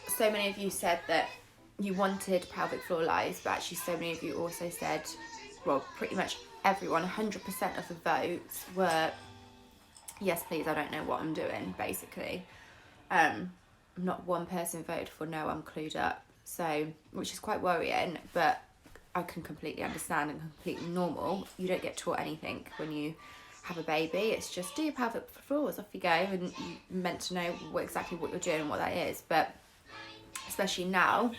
So many of you said that you wanted pelvic floor lies, but actually so many of you also said, well, pretty much everyone, 100% of the votes were, yes please, I don't know what I'm doing, basically. Not one person voted for no, I'm clued up. So, which is quite worrying, but I can completely understand and completely normal. You don't get taught anything when you have a baby. It's just do your pelvic floors, off you go, and you're meant to know exactly what you're doing and what that is. But especially now,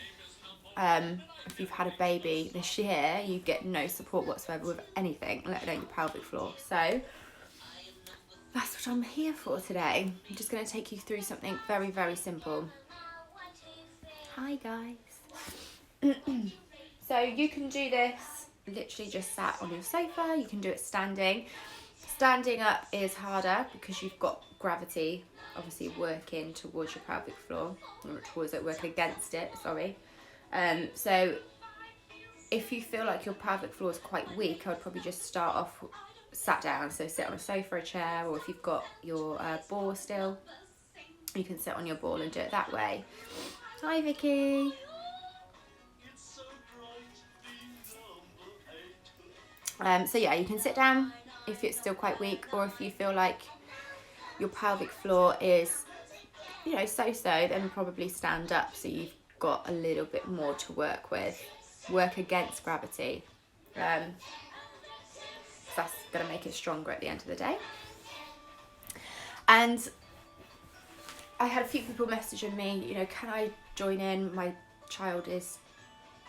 if you've had a baby this year, you get no support whatsoever with anything, let alone your pelvic floor. So that's what I'm here for today. I'm just going to take you through something very, very simple. Hi guys. So you can do this literally just sat on your sofa. You can do it standing. Standing up is harder because you've got gravity obviously working towards your pelvic floor, or towards it, working against it, sorry. So if you feel like your pelvic floor is quite weak, I would probably just start off sat down. So sit on a sofa or a chair, or if you've got your ball still, you can sit on your ball and do it that way. Hi Vicky. So yeah, you can sit down if it's still quite weak, or if you feel like your pelvic floor is, you know, so-so, then probably stand up so you've got a little bit more to work with. Work against gravity. That's going to make it stronger at the end of the day. And I had a few people messaging me, you know, can I join in? My child is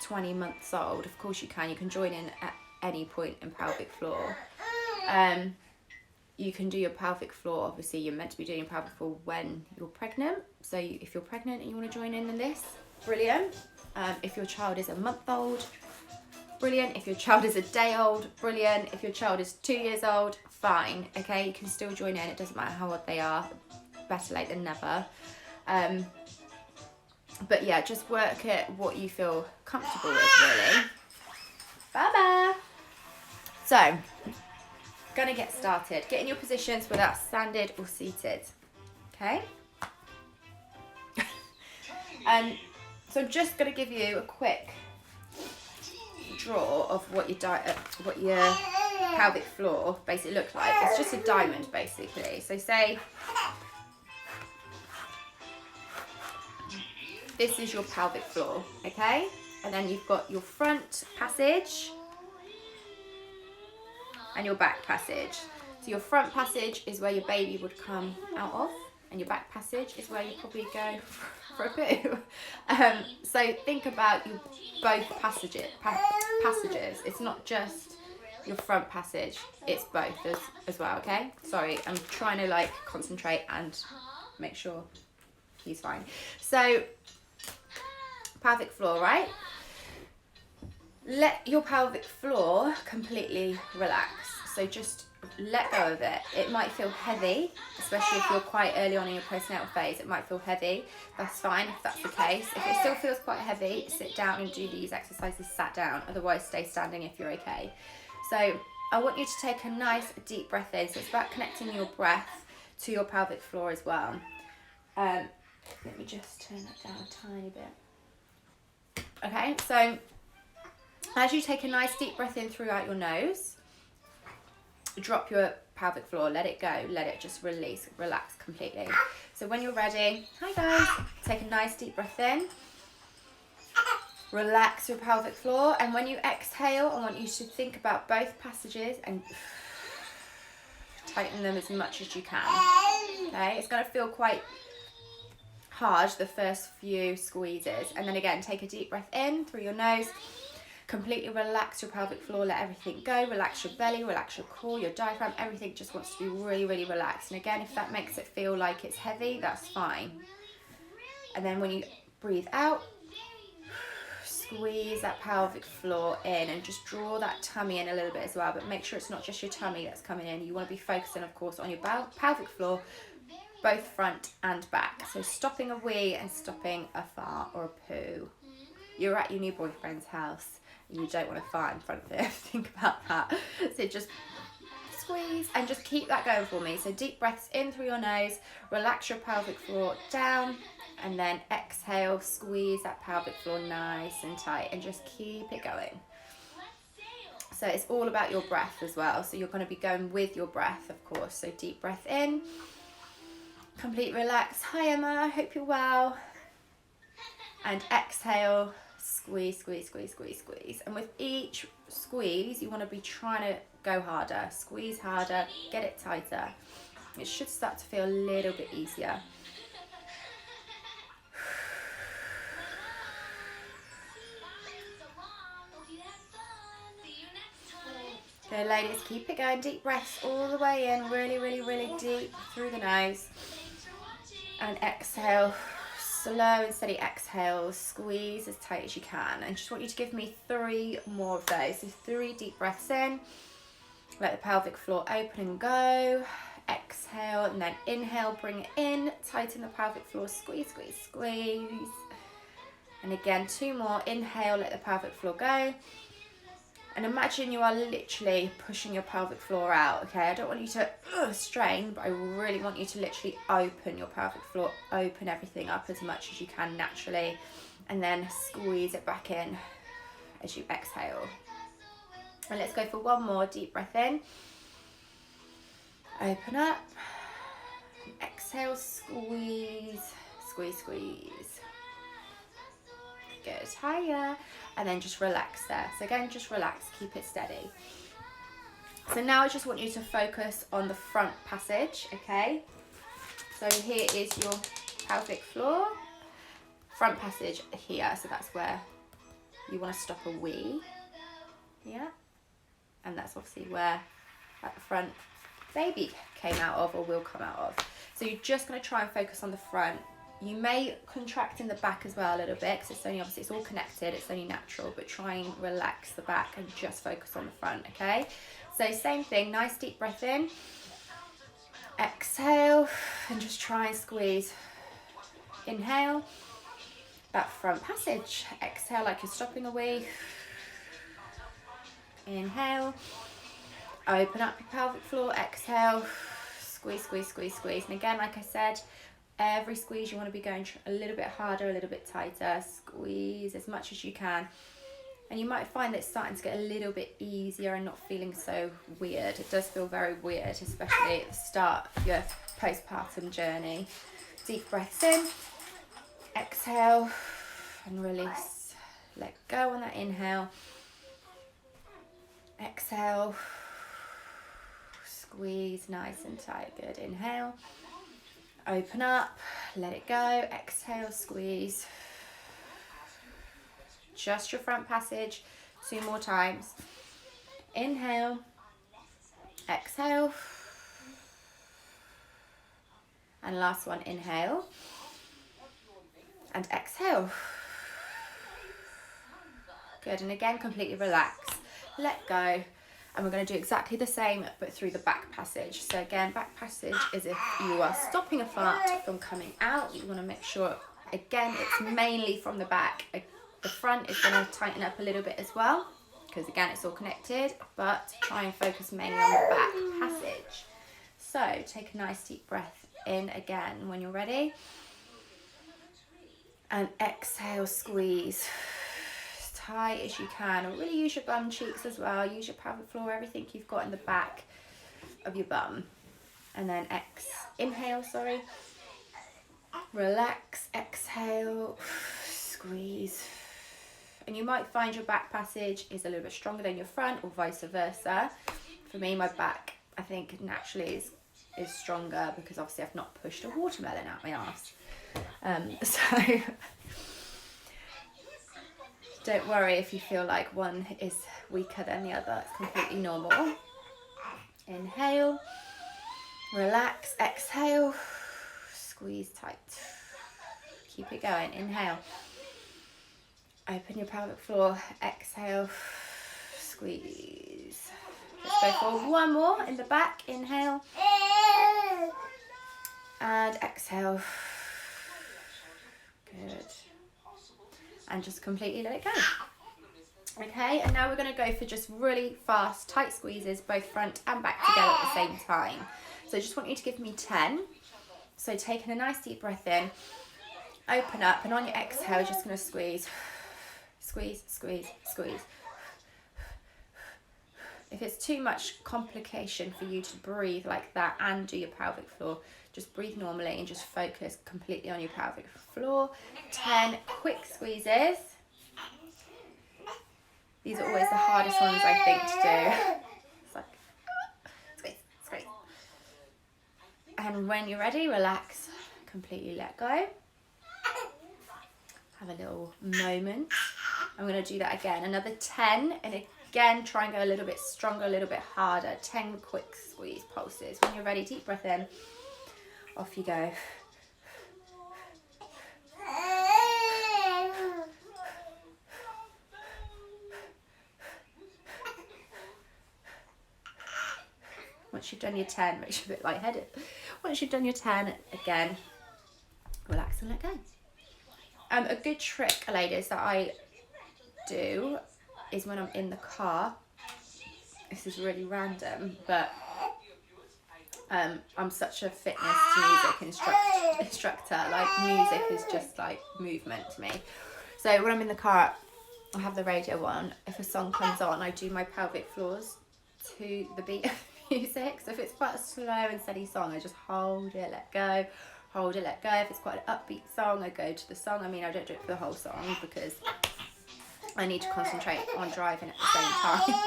20 months old. Of course you can. You can join in at any point in pelvic floor. You can do your pelvic floor, obviously you're meant to be doing your pelvic floor when you're pregnant. So if you're pregnant and you want to join in this, brilliant. If your child is a month old, brilliant. If your child is a day old, brilliant. If your child is 2 years old, fine. Okay, you can still join in. It doesn't matter how old they are. Better late than never. But yeah, just work at what you feel comfortable with, really. Bye-bye. So, gonna get started. Get in your positions, whether that's standing or seated. Okay? So I'm just gonna give you a quick draw of what your pelvic floor basically looks like. It's just a diamond, basically. So say this is your pelvic floor, okay? And then you've got your front passage and your back passage. So your front passage is where your baby would come out of, and your back passage is where you probably go for a poo. So think about your both passages. It's not just your front passage, it's both as well, okay? Sorry, I'm trying to like concentrate and make sure he's fine. So pelvic floor, right? Let your pelvic floor completely relax. So just let go of it. It might feel heavy, especially if you're quite early on in your postnatal phase. It might feel heavy. That's fine if that's the case. If it still feels quite heavy, sit down and do these exercises sat down. Otherwise, stay standing if you're okay. So I want you to take a nice deep breath in. So it's about connecting your breath to your pelvic floor as well. Let me just turn that down a tiny bit. Okay, so as you take a nice deep breath in throughout your nose, drop your pelvic floor, let it go, let it just release, relax completely. So when you're ready, hi guys, take a nice deep breath in, relax your pelvic floor, and when you exhale, I want you to think about both passages and tighten them as much as you can. Okay, it's going to feel quite hard the first few squeezes, and then again take a deep breath in through your nose. Completely relax your pelvic floor, let everything go, relax your belly, relax your core, your diaphragm, everything just wants to be really, really relaxed. And again, if that makes it feel like it's heavy, that's fine. And then when you breathe out, squeeze that pelvic floor in and just draw that tummy in a little bit as well, but make sure it's not just your tummy that's coming in. You want to be focusing, of course, on your pelvic floor, both front and back. So stopping a wee and stopping a fart or a poo. You're at your new boyfriend's house. You don't want to fart in front of it. Think about that. So just squeeze and just keep that going for me. So deep breaths in through your nose, relax your pelvic floor down, And then exhale, squeeze that pelvic floor nice and tight, and just keep it going. So it's all about your breath as well. So you're going to be going with your breath, of course. So deep breath in, complete relax. Hi Emma, I hope you're well. And exhale, squeeze, squeeze, squeeze, squeeze, squeeze. And with each squeeze, you want to be trying to go harder. Squeeze harder, get it tighter. It should start to feel a little bit easier. Go ladies, keep it going, deep breaths all the way in, really, really, really deep through the nose. And exhale, slow and steady exhale, squeeze as tight as you can. And just want you to give me 3 more of those. So 3 deep breaths in, let the pelvic floor open and go. Exhale, and then inhale, bring it in, tighten the pelvic floor, squeeze, squeeze, squeeze. And again, 2 more, inhale, let the pelvic floor go. And imagine you are literally pushing your pelvic floor out, okay? I don't want you to strain, but I really want you to literally open your pelvic floor, open everything up as much as you can naturally, and then squeeze it back in as you exhale. And let's go for 1 more deep breath in. Open up. Exhale, squeeze, squeeze, squeeze. Good, higher. And then just relax there. So again, just relax, keep it steady. So now I just want you to focus on the front passage, okay? So here is your pelvic floor. Front passage here, so that's where you want to stop a wee. Yeah. And that's obviously where that front baby came out of or will come out of. So you're just going to try and focus on the front. You may contract in the back as well a little bit, because it's only, obviously it's all connected, it's only natural, but try and relax the back and just focus on the front, okay? So same thing, nice deep breath in, exhale, and just try and squeeze. Inhale, that front passage, exhale like you're stopping a wee. Inhale, open up your pelvic floor, exhale, squeeze, squeeze, squeeze, squeeze. And again, like I said, every squeeze you want to be going a little bit harder, a little bit tighter. Squeeze as much as you can. And you might find that it's starting to get a little bit easier and not feeling so weird. It does feel very weird, especially at the start of your postpartum journey. Deep breaths in, exhale, and release. Let go on that inhale. Exhale, squeeze nice and tight. Good, inhale. Open up, let it go, exhale, squeeze. Just your front passage, 2 more times. Inhale, exhale. And last one, inhale. And exhale. Good, and again, completely relax. Let go. And we're going to do exactly the same, but through the back passage. So again, back passage is if you are stopping a fart from coming out. You want to make sure, again, it's mainly from the back. The front is going to tighten up a little bit as well, because again, it's all connected, but try and focus mainly on the back passage. So take a nice deep breath in again when you're ready. And exhale, squeeze. Tight as you can, or really use your bum cheeks as well, use your pelvic floor, everything you've got in the back of your bum. And then inhale, relax, exhale, squeeze. And you might find your back passage is a little bit stronger than your front, or vice versa. For me, my back, I think, naturally is stronger, because obviously I've not pushed a watermelon out my arse. So don't worry if you feel like one is weaker than the other. It's completely normal. Inhale, relax, exhale, squeeze tight. Keep it going. Inhale, open your pelvic floor, exhale, squeeze. Let's go for 1 more in the back. Inhale, and exhale. Good. And just completely let it go. Okay, and now we're going to go for just really fast, tight squeezes, both front and back together at the same time. So I just want you to give me 10. So taking a nice deep breath in, open up, and on your exhale, you're just going to squeeze, squeeze, squeeze, squeeze. If it's too much complication for you to breathe like that and do your pelvic floor, just breathe normally and just focus completely on your pelvic floor. 10 quick squeezes. These are always the hardest ones, I think, to do. It's like, squeeze, squeeze. And when you're ready, relax, completely let go. Have a little moment. I'm going to do that again. Another 10, and again, try and go a little bit stronger, a little bit harder. 10 quick squeeze pulses. When you're ready, deep breath in. Off you go. Once you've done your 10, makes you a bit lightheaded. Once you've done your 10, again, relax and let go. A good trick, ladies, that I do is when I'm in the car. This is really random, but I'm such a fitness to music instructor. Like, music is just like movement to me. So when I'm in the car, I have the radio on. If a song comes on, I do my pelvic floors to the beat of music. So if it's quite a slow and steady song, I just hold it, let go, hold it, let go. If it's quite an upbeat song, I go to the song. I mean, I don't do it for the whole song because I need to concentrate on driving at the same time.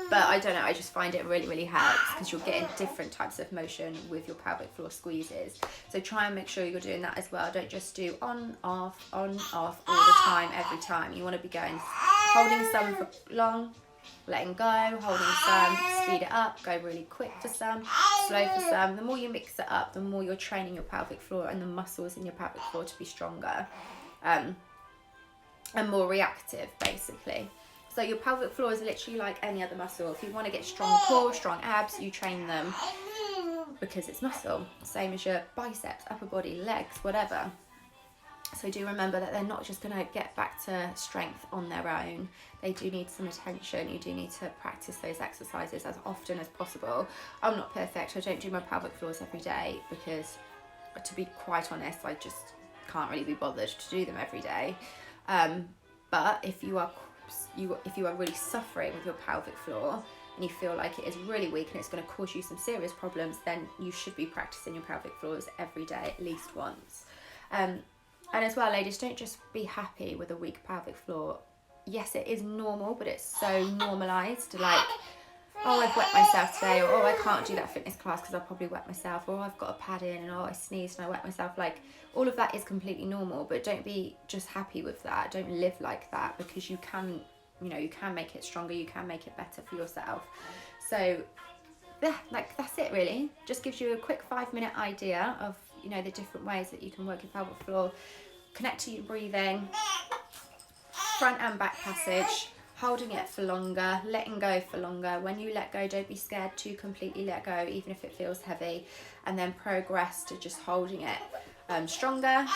But I don't know, I just find it really, really helps because you're getting different types of motion with your pelvic floor squeezes. So try and make sure you're doing that as well. Don't just do on, off, all the time, every time. You want to be going, holding some for long, letting go, holding some, speed it up, go really quick for some, slow for some. The more you mix it up, the more you're training your pelvic floor and the muscles in your pelvic floor to be stronger and more reactive, basically. So your pelvic floor is literally like any other muscle. If you want to get strong core, strong abs, you train them because it's muscle. Same as your biceps, upper body, legs, whatever. So do remember that they're not just going to get back to strength on their own. They do need some attention. You do need to practice those exercises as often as possible. I'm not perfect. I don't do my pelvic floors every day because, to be quite honest, I just can't really be bothered to do them every day. But if you are really suffering with your pelvic floor and you feel like it is really weak and it's going to cause you some serious problems, then you should be practicing your pelvic floors every day at least once. And as well, ladies, don't just be happy with a weak pelvic floor. Yes, it is normal, but it's so normalised. Like, oh, I've wet myself today, or oh, I can't do that fitness class because I'll probably wet myself, or oh, I've got a pad in, and oh, I sneezed and I wet myself. Like, all of that is completely normal, but don't be just happy with that. Don't live like that, because you can, you can make it stronger, you can make it better for yourself. So, yeah, like, that's it really. Just gives you a quick 5-minute idea of, the different ways that you can work your pelvic floor, connect to your breathing, front and back passage, holding it for longer, letting go for longer. When you let go, don't be scared to completely let go, even if it feels heavy, and then progress to just holding it stronger and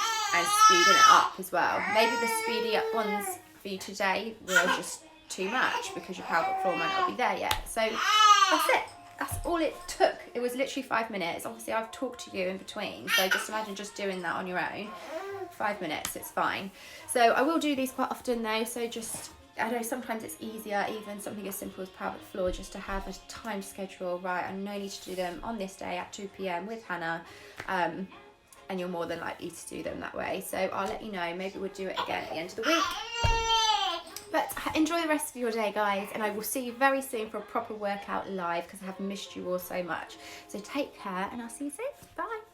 speeding it up as well. Maybe the speedy up ones for you today were just too much because your pelvic floor might not be there yet. So that's it. That's all it took. It was literally 5 minutes. Obviously, I've talked to you in between, so just imagine just doing that on your own. 5 minutes, it's fine. So I will do these quite often though, so just, I know sometimes it's easier, even something as simple as pelvic floor, just to have a time schedule, right? I no need to do them on this day at 2 p.m. with Hannah, and you're more than likely to do them that way. So I'll let you know, maybe we'll do it again at the end of the week. But enjoy the rest of your day, guys, and I will see you very soon for a proper workout live, because I have missed you all so much. So take care, and I'll see you soon. Bye.